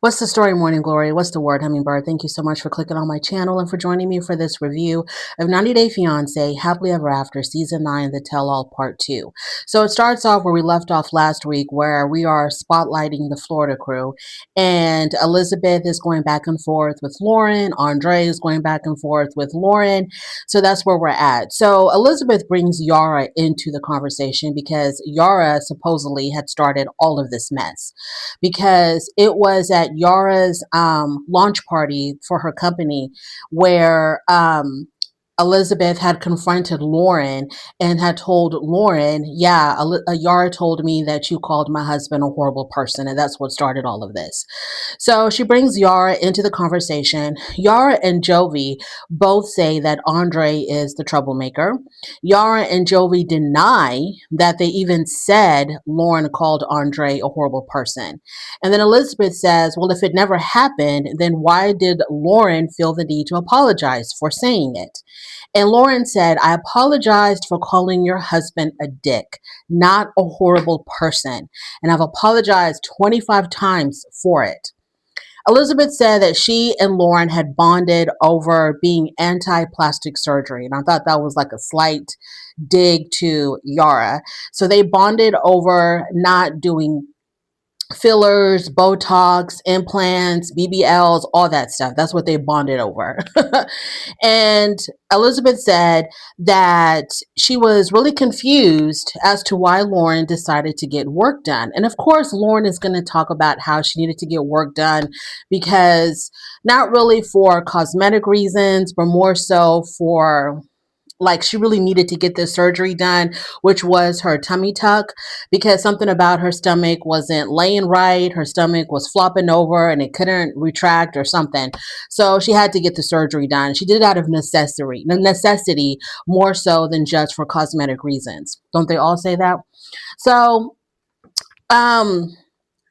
What's the story, Morning Glory? What's the word, Hummingbird? Thank you so much for clicking on my channel and for joining me for this review of 90 Day Fiancé Happily Ever After Season 9, The Tell All Part 2. So it starts off where we left off last week, where we are spotlighting the Florida crew, and Elizabeth is going back and forth with Lauren. Andre is going back and forth with Lauren. So that's where we're at. So Elizabeth brings Yara into the conversation because Yara supposedly had started all of this mess because it was at Yara's launch party for her company where Elizabeth had confronted Lauren and had told Lauren, yeah, Yara told me that you called my husband a horrible person, and that's what started all of this. So she brings Yara into the conversation. Yara and Jovi both say that Andre is the troublemaker. Yara and Jovi deny that they even said Lauren called Andre a horrible person. And then Elizabeth says, well, if it never happened, then why did Lauren feel the need to apologize for saying it? And Lauren said, I apologized for calling your husband a dick, not a horrible person. And I've apologized 25 times for it. Elizabeth said that she and Lauren had bonded over being anti-plastic surgery. And I thought that was like a slight dig to Yara. So they bonded over not doing fillers, Botox, implants, BBLs, all that stuff. That's what they bonded over. And Elizabeth said that she was really confused as to why Lauren decided to get work done. And of course, Lauren is going to talk about how she needed to get work done because not really for cosmetic reasons, but more so for like she really needed to get this surgery done, which was her tummy tuck, because something about her stomach wasn't laying right. Her stomach was flopping over and it couldn't retract or something. So she had to get the surgery done. She did it out of necessity more so than just for cosmetic reasons. Don't they all say that? So, um,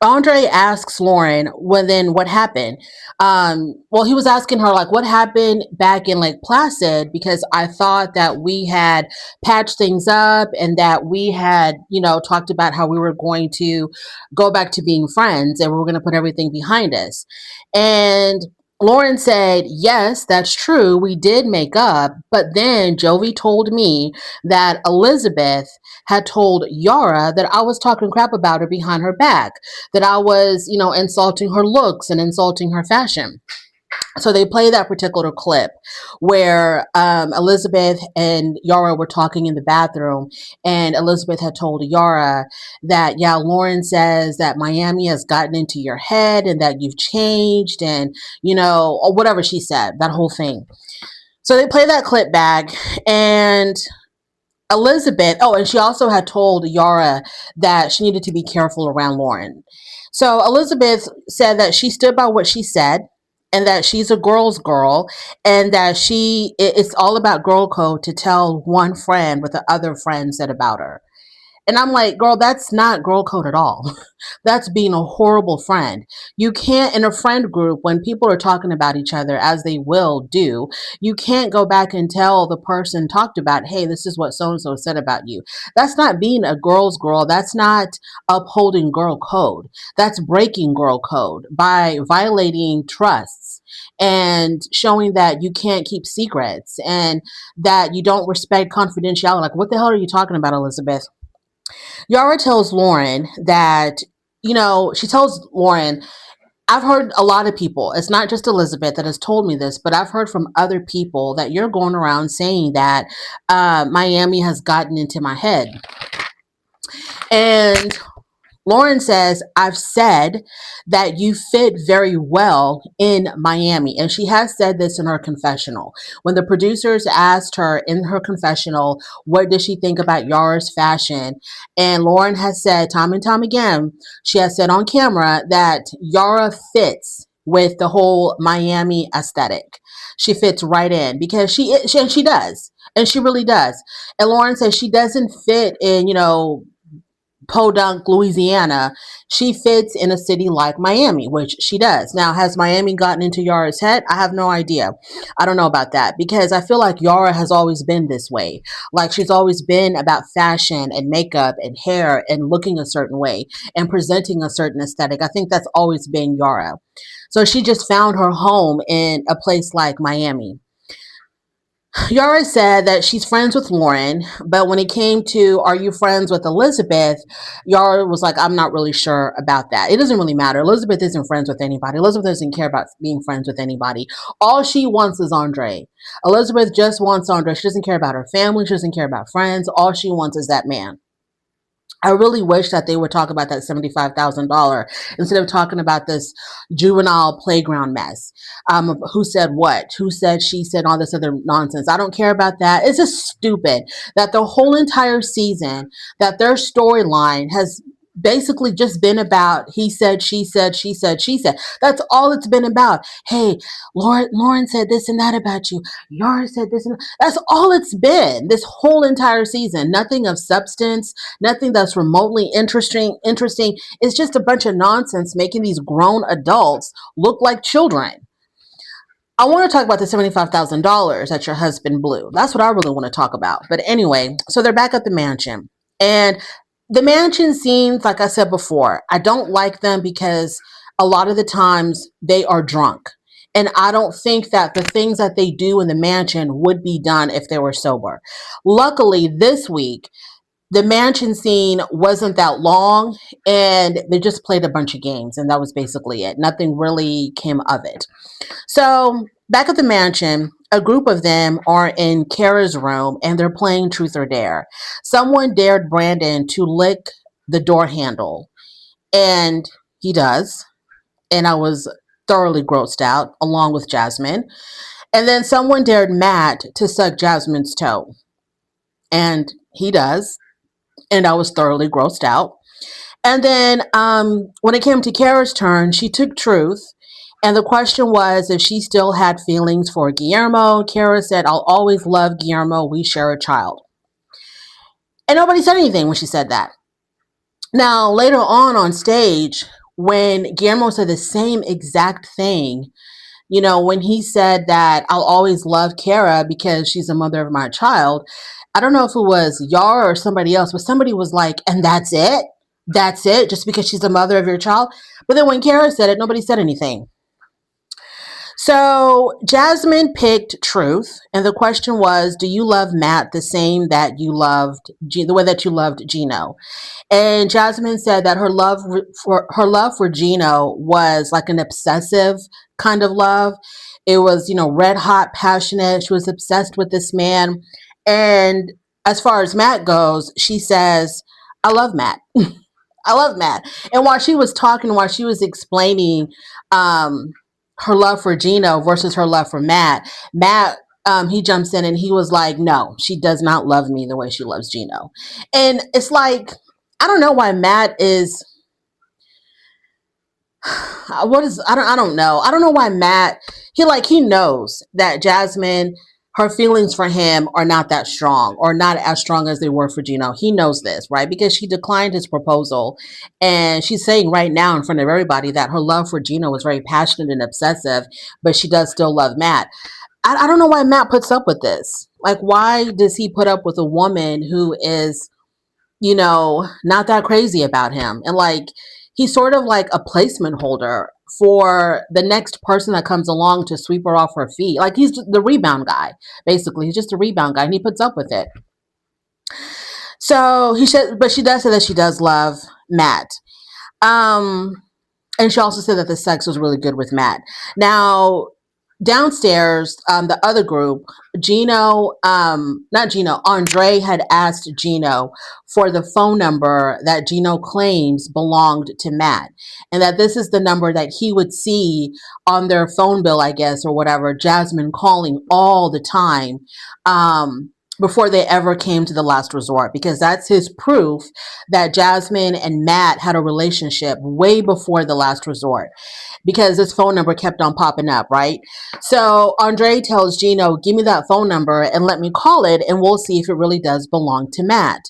Andre asks Lauren, well, then what happened? Well, he was asking her, like, what happened back in Lake Placid? Because I thought that we had patched things up and that we had, talked about how we were going to go back to being friends and we were going to put everything behind us. And Lauren said, yes, that's true. We did make up. But then Jovi told me that Elizabeth had told Yara that I was talking crap about her behind her back, that I was, insulting her looks and insulting her fashion. So they play that particular clip where Elizabeth and Yara were talking in the bathroom, and Elizabeth had told Yara that, yeah, Lauren says that Miami has gotten into your head and that you've changed, and, or whatever she said, that whole thing. So they play that clip back, and Elizabeth, oh, and she also had told Yara that she needed to be careful around Lauren. So Elizabeth said that she stood by what she said and that she's a girl's girl and that it's all about girl code to tell one friend what the other friend said about her. And I'm like, girl, that's not girl code at all. That's being a horrible friend. You can't, in a friend group, when people are talking about each other, as they will do, you can't go back and tell the person talked about, hey, this is what so and so said about you. That's not being a girl's girl. That's not upholding girl code. That's breaking girl code by violating trusts and showing that you can't keep secrets and that you don't respect confidentiality. Like, what the hell are you talking about, Elizabeth? Yara tells Lauren that, she tells Lauren, I've heard a lot of people, it's not just Elizabeth that has told me this, but I've heard from other people that you're going around saying that Miami has gotten into my head. And Lauren says, I've said that you fit very well in Miami. And she has said this in her confessional. When the producers asked her in her confessional, what does she think about Yara's fashion? And Lauren has said time and time again, she has said on camera that Yara fits with the whole Miami aesthetic. She fits right in because she does. And she really does. And Lauren says she doesn't fit in, Podunk, Louisiana, she fits in a city like Miami, which she does. Now, has Miami gotten into Yara's head? I have no idea. I don't know about that because I feel like Yara has always been this way. Like she's always been about fashion and makeup and hair and looking a certain way and presenting a certain aesthetic. I think that's always been Yara. So she just found her home in a place like Miami. Yara said that she's friends with Lauren, but when it came to are you friends with Elizabeth, Yara was like, I'm not really sure about that. It doesn't really matter. Elizabeth isn't friends with anybody. Elizabeth doesn't care about being friends with anybody. All she wants is Andre. Elizabeth just wants Andre. She doesn't care about her family. She doesn't care about friends. All she wants is that man. I really wish that they would talk about that $75,000 instead of talking about this juvenile playground mess. Who said what? Who said she said all this other nonsense? I don't care about that. It's just stupid that the whole entire season, that their storyline has basically just been about he said, she said, she said, she said. That's all it's been about. Hey, Lauren said this and that about you. Yara said this and that. That's all it's been this whole entire season. Nothing of substance, nothing that's remotely interesting. It's just a bunch of nonsense making these grown adults look like children. I want to talk about the $75,000 that your husband blew. That's what I really want to talk about. But anyway, so they're back at the mansion. And the mansion scenes, like I said before, I don't like them because a lot of the times they are drunk. And I don't think that the things that they do in the mansion would be done if they were sober. Luckily, this week, the mansion scene wasn't that long and they just played a bunch of games. And that was basically it. Nothing really came of it. So back at the mansion, a group of them are in Kara's room and they're playing Truth or Dare. Someone dared Brandon to lick the door handle, and he does. And I was thoroughly grossed out, along with Jasmine. And then someone dared Matt to suck Jasmine's toe, and he does. And I was thoroughly grossed out. And then when it came to Kara's turn, she took Truth. And the question was if she still had feelings for Guillermo. Kara said, I'll always love Guillermo. We share a child. And nobody said anything when she said that. Now, later on stage, when Guillermo said the same exact thing, you know, when he said that I'll always love Cara because she's the mother of my child, I don't know if it was Yara or somebody else, but somebody was like, and that's it? That's it? Just because she's the mother of your child? But then when Cara said it, nobody said anything. So Jasmine picked Truth, and the question was, do you love Matt the same that you loved, the way that you loved Gino? And Jasmine said that her love for Gino was like an obsessive kind of love. It was, red hot, passionate. She was obsessed with this man. And as far as Matt goes, she says, I love Matt. I love Matt. And while she was talking, while she was explaining her love for Gino versus her love for Matt, he jumps in and he was like, no, she does not love me the way she loves Gino. And it's like, I don't know why Matt is, I don't know. I don't know why Matt, he knows that Jasmine, her feelings for him are not that strong or not as strong as they were for Gino. He knows this, right? Because she declined his proposal. And she's saying right now in front of everybody that her love for Gino was very passionate and obsessive, but she does still love Matt. I don't know why Matt puts up with this. Like, why does he put up with a woman who is, not that crazy about him? And like, he's sort of like a placement holder for the next person that comes along to sweep her off her feet. Like, he's the rebound guy, basically. He's just a rebound guy and he puts up with it. So but she does say that she does love Matt. And she also said that the sex was really good with Matt. Now, downstairs, the other group, Andre had asked Gino for the phone number that Gino claims belonged to Matt. And that this is the number that he would see on their phone bill, I guess, or whatever, Jasmine calling all the time. Before they ever came to the last resort, because that's his proof that Jasmine and Matt had a relationship way before the last resort, because this phone number kept on popping up, right? So Andre tells Gino, give me that phone number and let me call it and we'll see if it really does belong to Matt.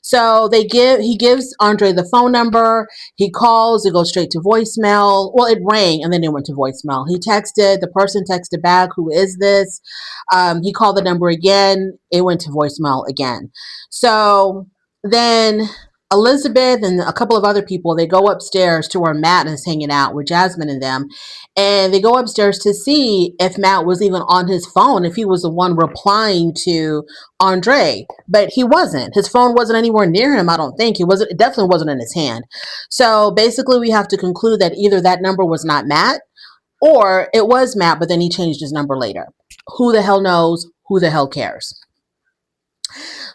So he gives Andre the phone number. He calls, it goes straight to voicemail. Well, it rang and then it went to voicemail. He texted, the person texted back, who is this? He called the number again, it went to voicemail again. So then Elizabeth and a couple of other people, they go upstairs to where Matt is hanging out with Jasmine and them. And they go upstairs to see if Matt was even on his phone, if he was the one replying to Andre. But he wasn't. His phone wasn't anywhere near him, I don't think. It definitely wasn't in his hand. So basically we have to conclude that either that number was not Matt or it was Matt, but then he changed his number later. Who the hell knows? Who the hell cares?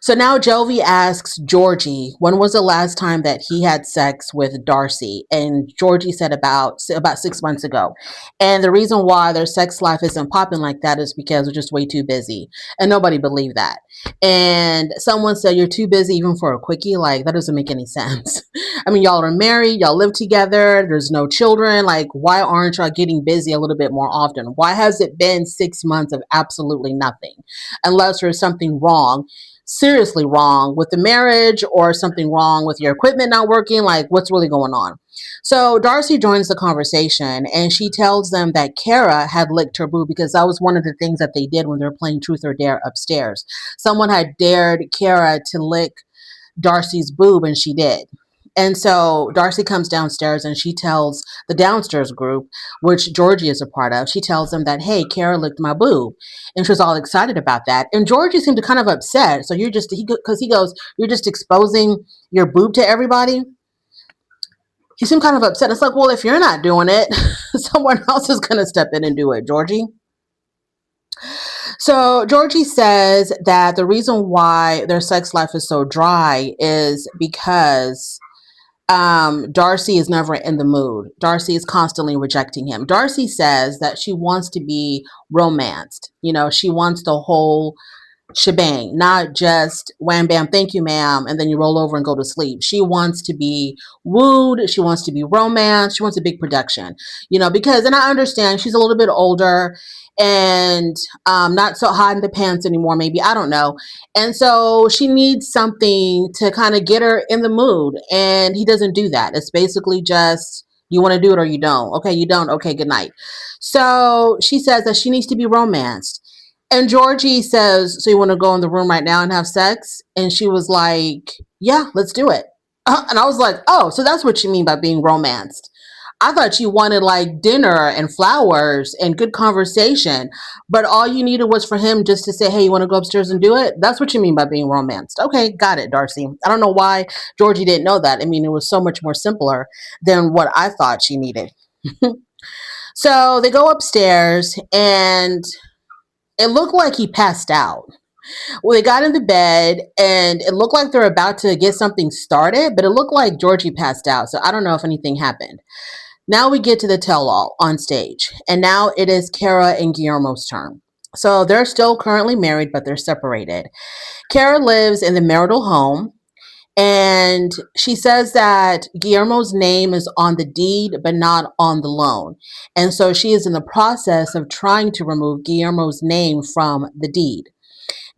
So now Jovi asks Georgi when was the last time that he had sex with Darcy, and Georgi said about 6 months ago. And the reason why their sex life isn't popping like that is because they're just way too busy, and nobody believed that. And someone said you're too busy even for a quickie. Like that doesn't make any sense. I mean, y'all are married, y'all live together, there's no children. Like why aren't y'all getting busy a little bit more often? Why has it been 6 months of absolutely nothing? Unless there's something wrong, seriously wrong with the marriage, or something wrong with your equipment not working. Like what's really going on? So Darcy joins the conversation and she tells them that Cara had licked her boob, because that was one of the things that they did when they were playing truth or dare upstairs. Someone had dared Cara to lick Darcy's boob, and she did. And so Darcy comes downstairs and she tells the downstairs group, which Georgi is a part of, she tells them that, hey, Cara licked my boob. And she was all excited about that. And Georgi seemed to kind of upset. So because he goes, you're just exposing your boob to everybody. He seemed kind of upset. It's like, well, if you're not doing it, someone else is going to step in and do it, Georgi. So Georgi says that the reason why their sex life is so dry is because Darcy is never in the mood. Darcy is constantly rejecting him. Darcy says that she wants to be romanced. She wants the whole shebang, not just wham bam, thank you, ma'am, and then you roll over and go to sleep. She wants to be wooed. She wants to be romanced. She wants a big production, because, and I understand she's a little bit older and not so hot in the pants anymore, maybe, I don't know. And so she needs something to kind of get her in the mood. And he doesn't do that. It's basically just, you want to do it or you don't. Okay, you don't. Okay, good night. So she says that she needs to be romanced. And Georgi says, so you want to go in the room right now and have sex? And she was like, yeah, let's do it. And I was like, oh, so that's what you mean by being romanced. I thought you wanted like dinner and flowers and good conversation, but all you needed was for him just to say, hey, you want to go upstairs and do it? That's what you mean by being romanced. Okay, got it, Darcy. I don't know why Georgi didn't know that. I mean, it was so much more simpler than what I thought she needed. So they go upstairs and it looked like he passed out. Well, they got in the bed and it looked like they're about to get something started, but it looked like Georgi passed out. So I don't know if anything happened. Now we get to the tell-all on stage. And now it is Cara and Guillermo's turn. So they're still currently married, but they're separated. Cara lives in the marital home. And she says that Guillermo's name is on the deed, but not on the loan. And so she is in the process of trying to remove Guillermo's name from the deed.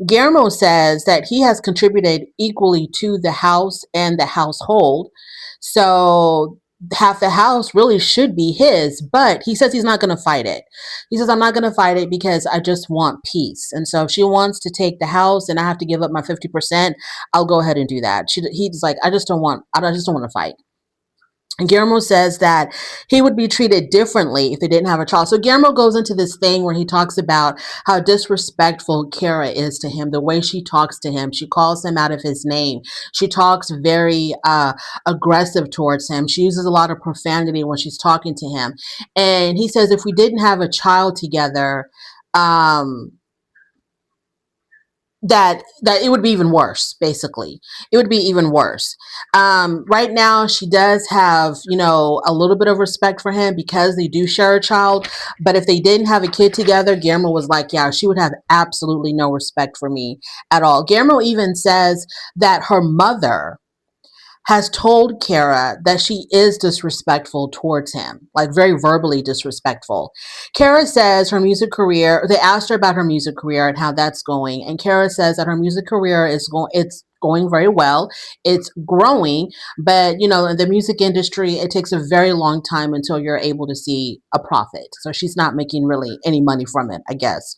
Guillermo says that he has contributed equally to the house and the household. So half the house really should be his, but he says he's not going to fight it. He says, I'm not going to fight it because I just want peace. And so if she wants to take the house and I have to give up my 50%, I'll go ahead and do that. He's like, I just don't want to fight. And Guillermo says that he would be treated differently if they didn't have a child. So Guillermo goes into this thing where he talks about how disrespectful Cara is to him, the way she talks to him. She calls him out of his name. She talks very aggressive towards him. She uses a lot of profanity when she's talking to him. And he says if we didn't have a child together, that it would be even worse. Basically, it would be even worse. Right now she does have a little bit of respect for him because they do share a child, but if they didn't have a kid together, Guillermo was like, yeah, she would have absolutely no respect for me at all. Guillermo even says that her mother has told Cara that she is disrespectful towards him, like very verbally disrespectful. Cara says her music career, they asked her about her music career and how that's going. And Cara says that her music career it's going very well. It's growing, but in the music industry, it takes a very long time until you're able to see a profit. So she's not making really any money from it, I guess.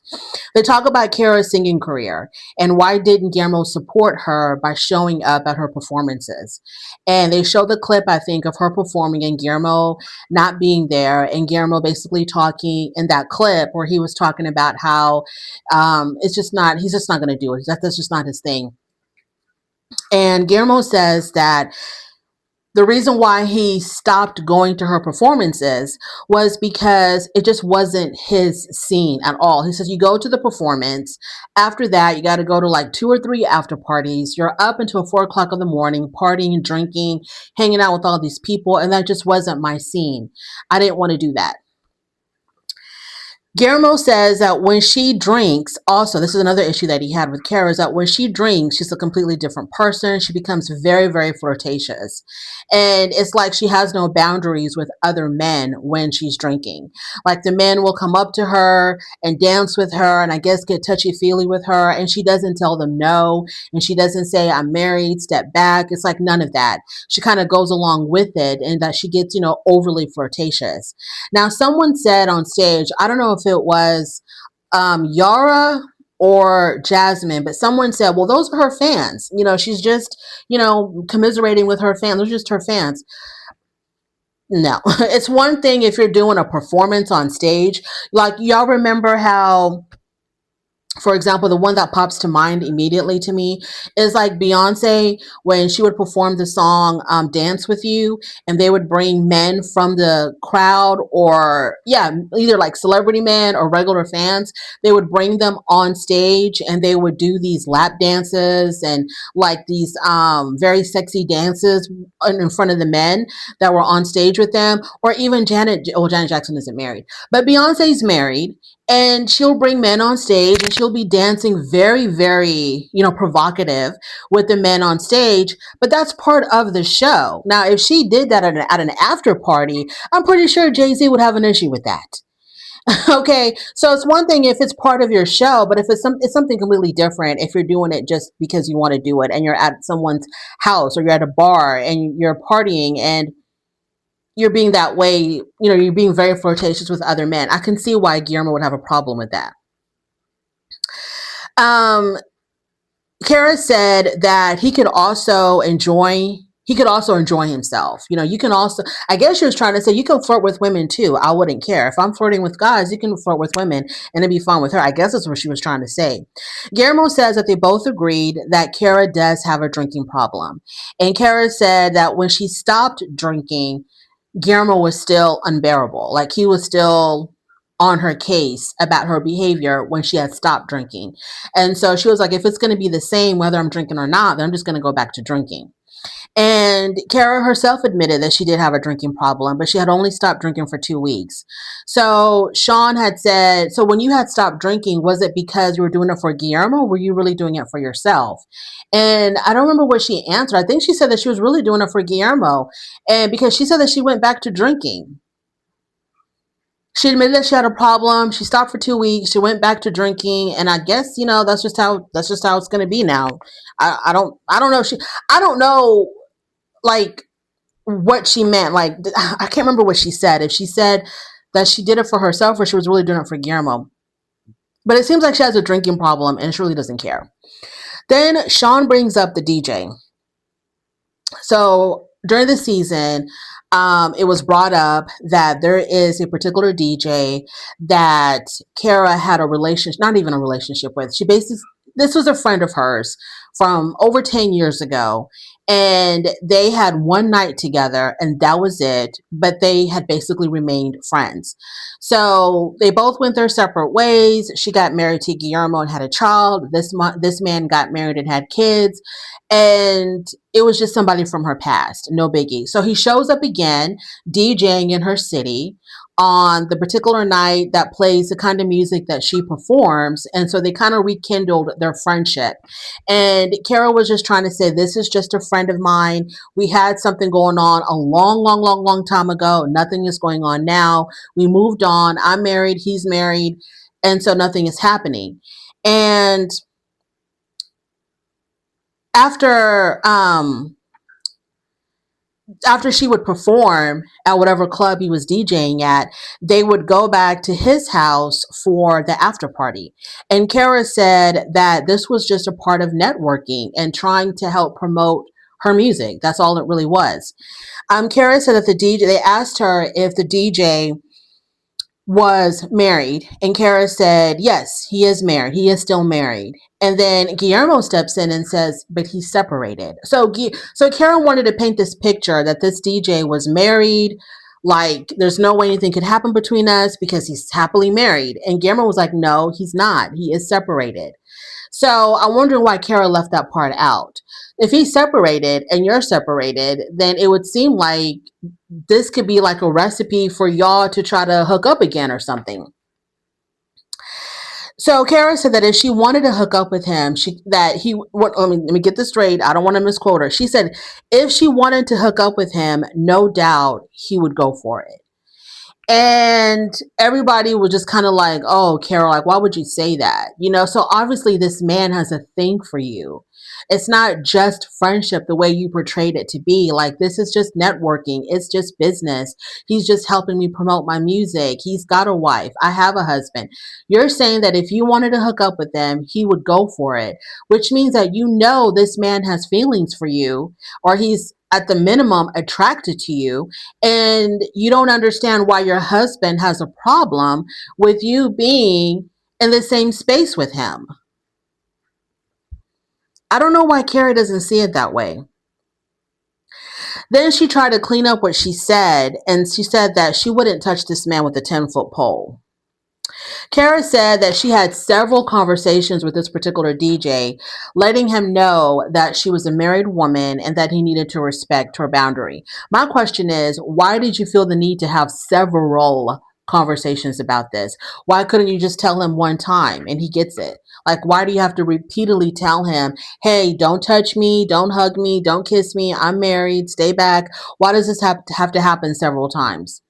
They talk about Cara's singing career and why didn't Guillermo support her by showing up at her performances. And they show the clip, I think, of her performing and Guillermo not being there, and Guillermo basically talking in that clip where he was talking about how he's just not going to do it. That's just not his thing. And Guillermo says that the reason why he stopped going to her performances was because it just wasn't his scene at all. He says, you go to the performance. After that, you got to go to like 2 or 3 after parties. You're up until 4 o'clock in the morning, partying, drinking, hanging out with all these people. And that just wasn't my scene. I didn't want to do that. Guillermo says that when she drinks, also, this is another issue that he had with Cara, is that when she drinks, she's a completely different person. She becomes very, very flirtatious. And it's like she has no boundaries with other men when she's drinking. Like the men will come up to her and dance with her and I guess get touchy-feely with her. And she doesn't tell them no. And she doesn't say, I'm married, step back. It's like none of that. She kind of goes along with it and that she gets, overly flirtatious. Now, someone said on stage, I don't know if it was Yara or Jasmine, but someone said, well, those are her fans. She's just, commiserating with her fans. Those are just her fans. No, it's one thing if you're doing a performance on stage. Like, y'all remember how, for example, the one that pops to mind immediately to me is like Beyonce when she would perform the song Dance With You, and they would bring men from the crowd or, yeah, either like celebrity men or regular fans. They would bring them on stage and they would do these lap dances and like these very sexy dances in front of the men that were on stage with them. Or even Janet Jackson isn't married, but Beyonce's married. And she'll bring men on stage and she'll be dancing very, very, provocative with the men on stage. But that's part of the show. Now, if she did that at an after party, I'm pretty sure Jay-Z would have an issue with that. Okay, so it's one thing if it's part of your show, but if it's something completely different. If you're doing it just because you want to do it, and you're at someone's house or you're at a bar and you're partying and you're being that way, you're being very flirtatious with other men. I can see why Guillermo would have a problem with that. Cara said that he could also enjoy himself. You can also, I guess she was trying to say, you can flirt with women too. I wouldn't care. If I'm flirting with guys, you can flirt with women and it'd be fine with her. I guess that's what she was trying to say. Guillermo says that they both agreed that Cara does have a drinking problem. And Cara said that when she stopped drinking, Guillermo was still unbearable. Like he was still on her case about her behavior when she had stopped drinking. And so she was like, if it's going to be the same, whether I'm drinking or not, then I'm just going to go back to drinking. And Cara herself admitted that she did have a drinking problem, but she had only stopped drinking for 2 weeks. So Sean had said, so when you had stopped drinking, was it because you were doing it for Guillermo, or were you really doing it for yourself? And I don't remember what she answered. I think she said that she was really doing it for Guillermo. And because she said that she went back to drinking. She admitted that she had a problem. She stopped for 2 weeks. She went back to drinking, and I guess that's just how it's going to be now. I don't know. I don't know like what she meant. Like I can't remember what she said. If she said that she did it for herself or she was really doing it for Guillermo. But it seems like she has a drinking problem and she really doesn't care. Then Sean brings up the DJ. So during the season, it was brought up that there is a particular DJ that Cara had a relationship, not even a relationship with. She basically, this was a friend of hers from over 10 years ago. And they had one night together and that was it. But they had basically remained friends. So they both went their separate ways. She got married to Guillermo and had a child. This man got married and had kids. And it was just somebody from her past, no biggie. So he shows up again, DJing in her city on the particular night that plays the kind of music that she performs. And so they kind of rekindled their friendship. And Cara was just trying to say, this is just a friend of mine. We had something going on a long, long, long, long time ago. Nothing is going on now. We moved on. I'm married. He's married. And so nothing is happening. And after after she would perform at whatever club he was DJing at, they would go back to his house for the after party. And Kara said that this was just a part of networking and trying to help promote her music. That's all it really was. Kara said that the DJ, they asked her if the DJ was married, and Kara said, yes, he is married. He is still married. And then Guillermo steps in and says, but he's separated. So Kara wanted to paint this picture that this DJ was married, like there's no way anything could happen between us because he's happily married. And Guillermo was like, no, he's not. He is separated. So I wonder why Kara left that part out. If he's separated and you're separated, then it would seem like this could be like a recipe for y'all to try to hook up again or something. So Kara said that if she wanted to hook up with him, let me get this straight. I don't want to misquote her. She said if she wanted to hook up with him, no doubt he would go for it. And everybody was just kind of like, oh, Carol, like, why would you say that? So obviously this man has a thing for you. It's not just friendship the way you portrayed it to be. Like, this is just networking. It's just business. He's just helping me promote my music. He's got a wife. I have a husband. You're saying that if you wanted to hook up with them, he would go for it, which means that this man has feelings for you, or he's at the minimum attracted to you, and you don't understand why your husband has a problem with you being in the same space with him. I don't know why Carrie doesn't see it that way. Then she tried to clean up what she said, and she said that she wouldn't touch this man with a 10-foot pole. Kara said that she had several conversations with this particular DJ, letting him know that she was a married woman and that he needed to respect her boundary. My question is, why did you feel the need to have several conversations about this? Why couldn't you just tell him one time and he gets it? Like, why do you have to repeatedly tell him, hey, don't touch me, don't hug me, don't kiss me, I'm married, stay back? Why does this have to happen several times?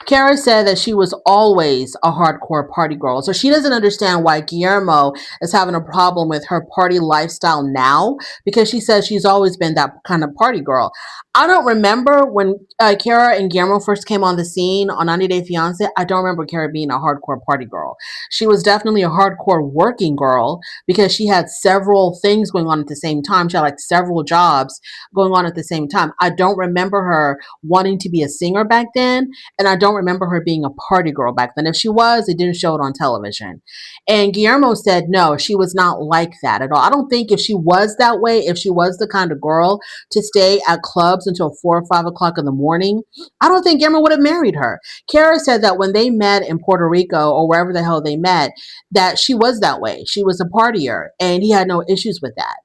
Kara said that she was always a hardcore party girl. So she doesn't understand why Guillermo is having a problem with her party lifestyle now, because she says she's always been that kind of party girl. I don't remember when Cara and Guillermo first came on the scene on 90 Day Fiance. I don't remember Cara being a hardcore party girl. She was definitely a hardcore working girl because she had several things going on at the same time. She had like several jobs going on at the same time. I don't remember her wanting to be a singer back then, and I don't remember her being a party girl back then. If she was, it didn't show it on television. And Guillermo said no, she was not like that at all. I don't think if she was that way, if she was the kind of girl to stay at clubs until 4 or 5 o'clock in the morning, I don't think Guillermo would have married her. Kara said that when they met in Puerto Rico or wherever the hell they met, that she was that way. She was a partier and he had no issues with that.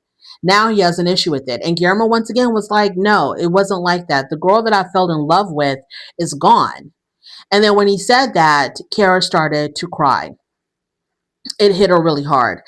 Now he has an issue with it. And Guillermo once again was like, no, it wasn't like that. The girl that I fell in love with is gone. And then when he said that, Kara started to cry. It hit her really hard.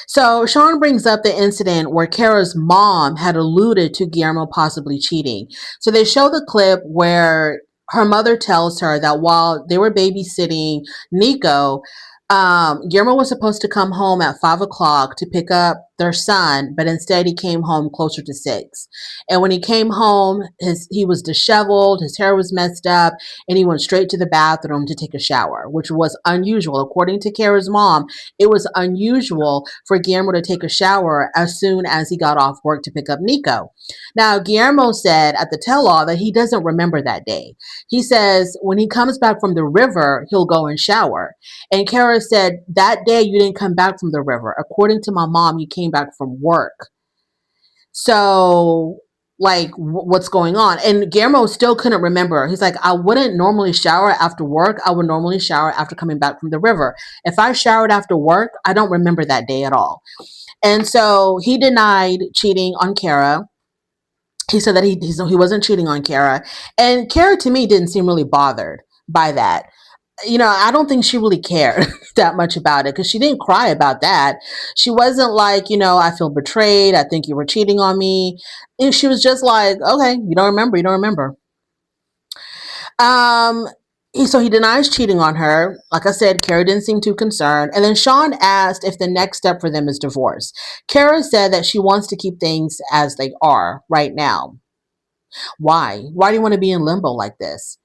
So Sean brings up the incident where Kara's mom had alluded to Guillermo possibly cheating. So they show the clip where her mother tells her that while they were babysitting Nico, Guillermo was supposed to come home at 5 o'clock to pick up their son, but instead he came home closer to 6. And when he came home, he was disheveled, his hair was messed up, and he went straight to the bathroom to take a shower, which was unusual. According to Kara's mom, it was unusual for Guillermo to take a shower as soon as he got off work to pick up Nico. Now, Guillermo said at the tell-all that he doesn't remember that day. He says when he comes back from the river, he'll go and shower. And Kara said, that day you didn't come back from the river. According to my mom, you came back from work. So, like, what's going on? And Guillermo still couldn't remember. He's like, I wouldn't normally shower after work. I would normally shower after coming back from the river. If I showered after work, I don't remember that day at all. And so he denied cheating on Kara. He said that he wasn't cheating on Kara. And Kara, to me, didn't seem really bothered by that. I don't think she really cared that much about it because she didn't cry about that. She wasn't like, I feel betrayed. I think you were cheating on me. And she was just like, okay, you don't remember. Um, So he denies cheating on her. Like I said, Cara didn't seem too concerned. And then Sean asked if the next step for them is divorce. Cara said that she wants to keep things as they are right now. Why? Why do you want to be in limbo like this?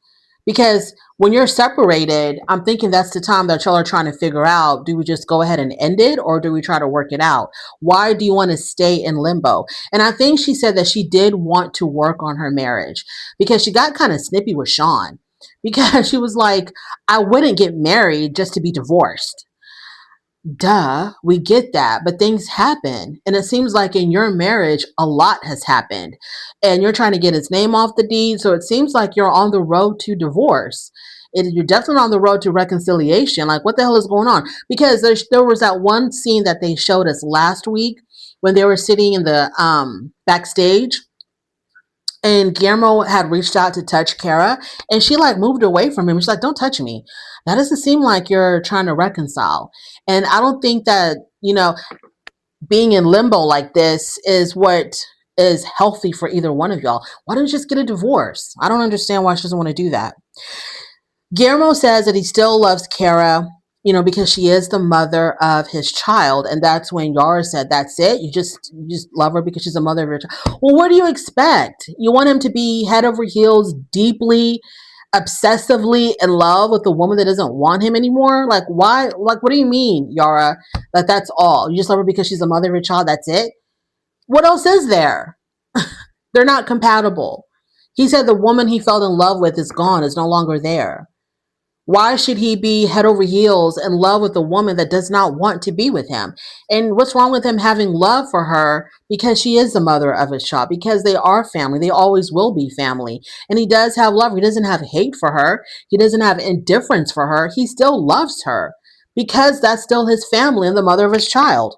Because when you're separated, I'm thinking that's the time that y'all are trying to figure out, do we just go ahead and end it or do we try to work it out? Why do you want to stay in limbo? And I think she said that she did want to work on her marriage because she got kind of snippy with Sean because she was like, I wouldn't get married just to be divorced. Duh, we get that, but things happen. And it seems like in your marriage, a lot has happened. And you're trying to get his name off the deed. So it seems like you're on the road to divorce. You're definitely on the road to reconciliation. Like, what the hell is going on? Because there was that one scene that they showed us last week when they were sitting in the backstage and Guillermo had reached out to touch Cara, and she like moved away from him. She's like, "Don't touch me." That doesn't seem like you're trying to reconcile. And I don't think that being in limbo like this is what is healthy for either one of y'all. Why don't you just get a divorce? I don't understand why she doesn't want to do that. Guillermo says that he still loves Cara, because she is the mother of his child, and that's when Yara said, "That's it. You just love her because she's the mother of your child." Well, what do you expect? You want him to be head over heels, deeply, obsessively in love with a woman that doesn't want him anymore? Like, why? Like, what do you mean, Yara? That's all. You just love her because she's the mother of your child. That's it. What else is there? They're not compatible. He said the woman he fell in love with is gone, is no longer there. Why should he be head over heels in love with a woman that does not want to be with him? And what's wrong with him having love for her because she is the mother of his child? Because they are family. They always will be family. And he does have love. He doesn't have hate for her. He doesn't have indifference for her. He still loves her because that's still his family and the mother of his child.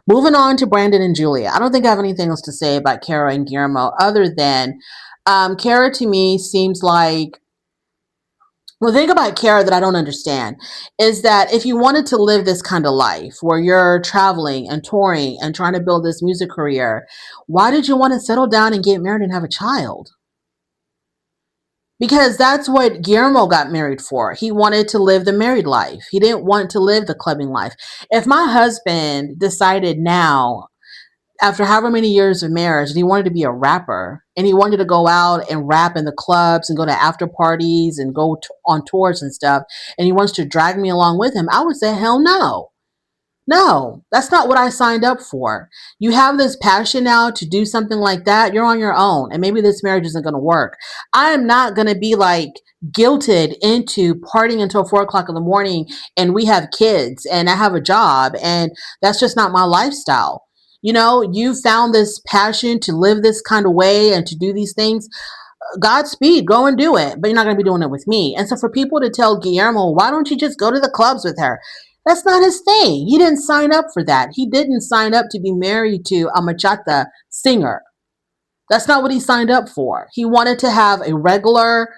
Moving on to Brandon and Julia. I don't think I have anything else to say about Cara and Guillermo other than Cara to me seems like, well, the thing about Cara that I don't understand is that if you wanted to live this kind of life where you're traveling and touring and trying to build this music career, why did you want to settle down and get married and have a child? Because that's what Guillermo got married for. He wanted to live the married life. He didn't want to live the clubbing life. If my husband decided now, after however many years of marriage, and he wanted to be a rapper and he wanted to go out and rap in the clubs and go to after parties and go on tours and stuff, and he wants to drag me along with him, I would say, hell no. No, that's not what I signed up for. You have this passion now to do something like that, you're on your own, and maybe this marriage isn't going to work. I am not going to be like guilted into partying until 4 o'clock in the morning, and we have kids, and I have a job, and that's just not my lifestyle. You found this passion to live this kind of way and to do these things. Godspeed, go and do it, but you're not going to be doing it with me. And so for people to tell Guillermo, why don't you just go to the clubs with her? That's not his thing. He didn't sign up for that. He didn't sign up to be married to a bachata singer. That's not what he signed up for. He wanted to have a regular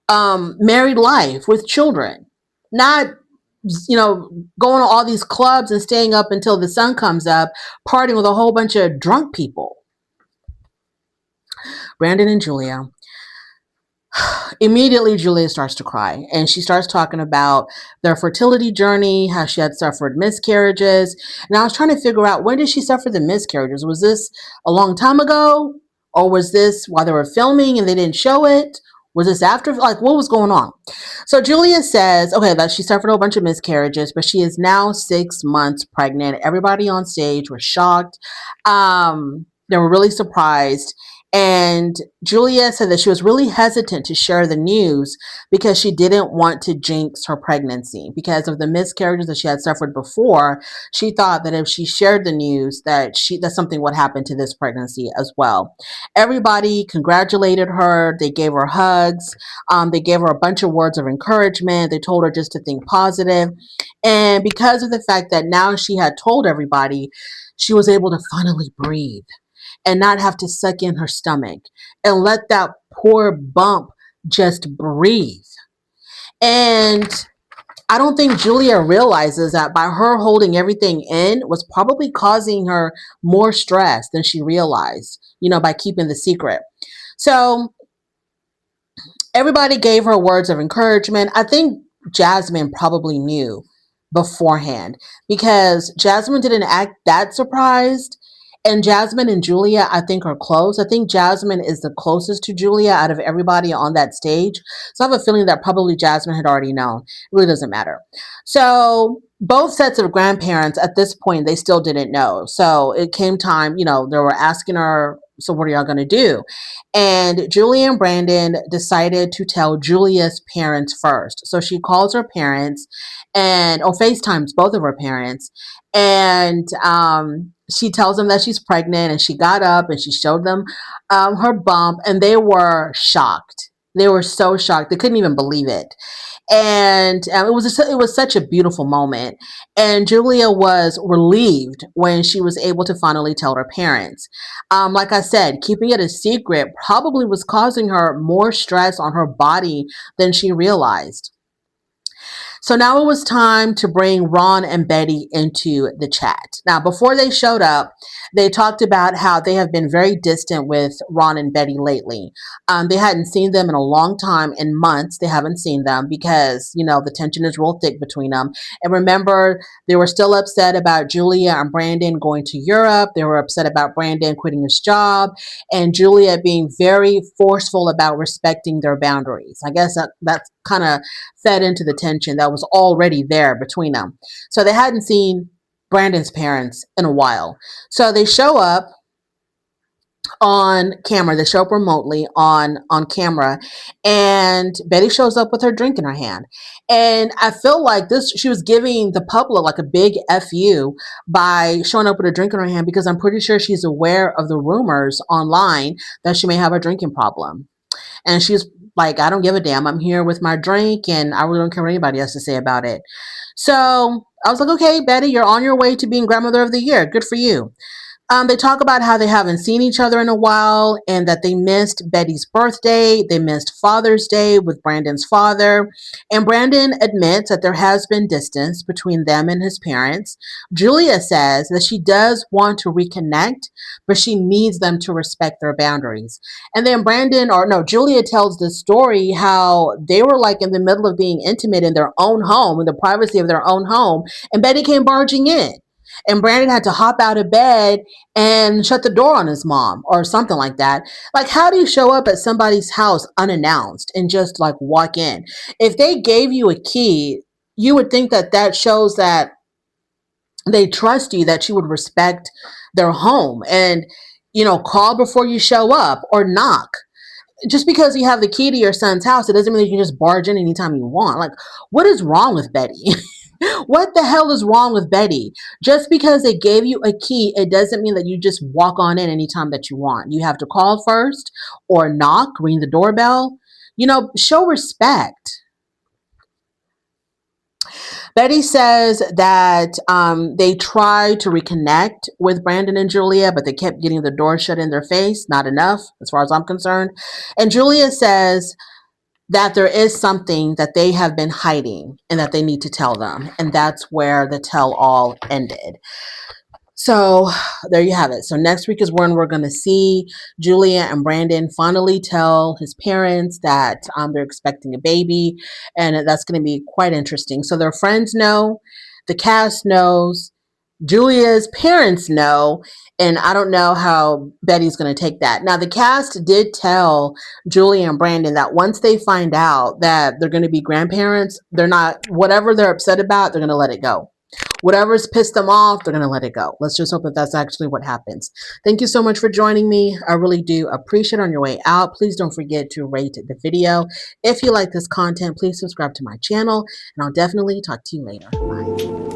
married life with children, not going to all these clubs and staying up until the sun comes up, partying with a whole bunch of drunk people. Brandon and Julia. Immediately, Julia starts to cry and she starts talking about their fertility journey, how she had suffered miscarriages. And I was trying to figure out, when did she suffer the miscarriages? Was this a long time ago? Or was this while they were filming and they didn't show it? Was this after? Like, what was going on? So Julia says, okay, that she suffered a whole bunch of miscarriages, but she is now 6 months pregnant. Everybody on stage was shocked. They were really surprised. And Julia said that she was really hesitant to share the news because she didn't want to jinx her pregnancy. Because of the miscarriages that she had suffered before, she thought that if she shared the news, that something would happen to this pregnancy as well. Everybody congratulated her. They gave her hugs. They gave her a bunch of words of encouragement. They told her just to think positive. And because of the fact that now she had told everybody, she was able to finally breathe and not have to suck in her stomach and let that poor bump just breathe. And I don't think Julia realizes that by her holding everything in was probably causing her more stress than she realized, by keeping the secret. So Everybody gave her words of encouragement. I think Jasmine probably knew beforehand because Jasmine didn't act that surprised. And Jasmine and Julia, I think, are close. I think Jasmine is the closest to Julia out of everybody on that stage. So I have a feeling that probably Jasmine had already known. It really doesn't matter. So both sets of grandparents at this point, they still didn't know. So it came time, they were asking her, so what are y'all going to do? And Julia and Brandon decided to tell Julia's parents first. So she calls her parents or FaceTimes both of her parents. And she tells them that she's pregnant, and she got up and she showed them her bump, and they were shocked. They were so shocked. They couldn't even believe it. And it was such a beautiful moment. And Julia was relieved when she was able to finally tell her parents. Like I said, keeping it a secret probably was causing her more stress on her body than she realized. So now it was time to bring Ron and Betty into the chat. Now, before they showed up, they talked about how they have been very distant with Ron and Betty lately. They hadn't seen them in a long time, in months. They haven't seen them because, the tension is real thick between them. And remember, they were still upset about Julia and Brandon going to Europe. They were upset about Brandon quitting his job and Julia being very forceful about respecting their boundaries. I guess that's kind of fed into the tension that was already there between them. So they hadn't seen Brandon's parents in a while. So they show up on camera. They show up remotely on camera, and Betty shows up with her drink in her hand. And I feel like she was giving the public like a big fu by showing up with a drink in her hand, because I'm pretty sure she's aware of the rumors online that she may have a drinking problem. And she's like, I don't give a damn. I'm here with my drink, and I really don't care what anybody has to say about it. So I was like, okay, Betty, you're on your way to being grandmother of the year. Good for you. They talk about how they haven't seen each other in a while, and that they missed Betty's birthday. They missed Father's Day with Brandon's father. And Brandon admits that there has been distance between them and his parents. Julia says that she does want to reconnect, but she needs them to respect their boundaries. And then Julia tells the story how they were like in the middle of being intimate in their own home, in the privacy of their own home, and Betty came barging in. And Brandon had to hop out of bed and shut the door on his mom or something like that. Like, how do you show up at somebody's house unannounced and just like walk in? If they gave you a key, you would think that shows that they trust you, that you would respect their home and, call before you show up or knock. Just because you have the key to your son's house, it doesn't mean that you can just barge in anytime you want. Like, what is wrong with Betty? What the hell is wrong with Betty? Just because they gave you a key, it doesn't mean that you just walk on in anytime that you want. You have to call first or knock, ring the doorbell. Show respect. Betty says that they tried to reconnect with Brandon and Julia, but they kept getting the door shut in their face. Not enough, as far as I'm concerned. And Julia says that there is something that they have been hiding and that they need to tell them. And that's where the tell-all ended. So there you have it. So next week is when we're going to see Julia and Brandon finally tell his parents that they're expecting a baby. And that's going to be quite interesting. So their friends know, the cast knows, Julia's parents know, and I don't know how Betty's going to take that. Now, the cast did tell Julia and Brandon that once they find out that they're going to be grandparents, whatever they're upset about, they're going to let it go. Whatever's pissed them off, they're going to let it go. Let's just hope that that's actually what happens. Thank you so much for joining me. I really do appreciate it. On your way out, please don't forget to rate the video. If you like this content, please subscribe to my channel, and I'll definitely talk to you later. Bye.